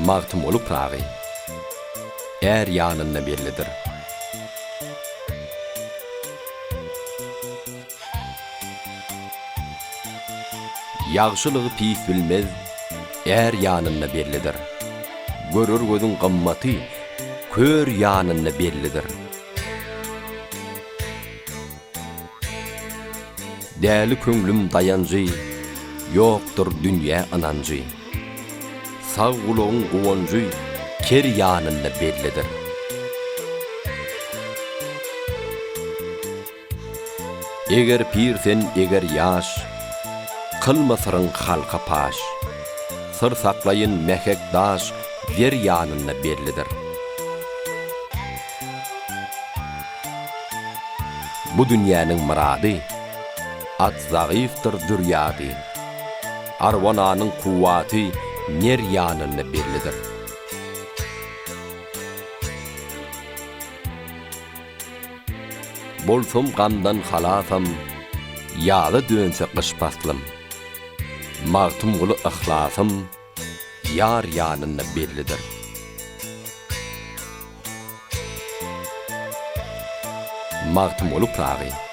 Magtym olup pragy. Är ýanyna bellidir. Ýagşylygy pis bilmez, är ýanyna bellidir. Görür gözüň gymmaty, kör ýanyna bellidir. Däli köňlüm dayanjy, ýokdur dünýä ananjy. Sag gulagyň gowanjy, ker ýanyna bellidir. Eger pirsen eger ýaş, kılmasaryň halka paş. Sır saklaýyn mehek daş, yer ýanyna bellidir. Bu dünýäniň murady at zagyfdyr dürýady. Arwananyň kuwaty ner ýanyna bellidir. Bolsam gamdan halasam, ýaly dönse gyş paslym. Magtym guly ihlasym, ýar ýanyna bellidir. Magtym olup pragy.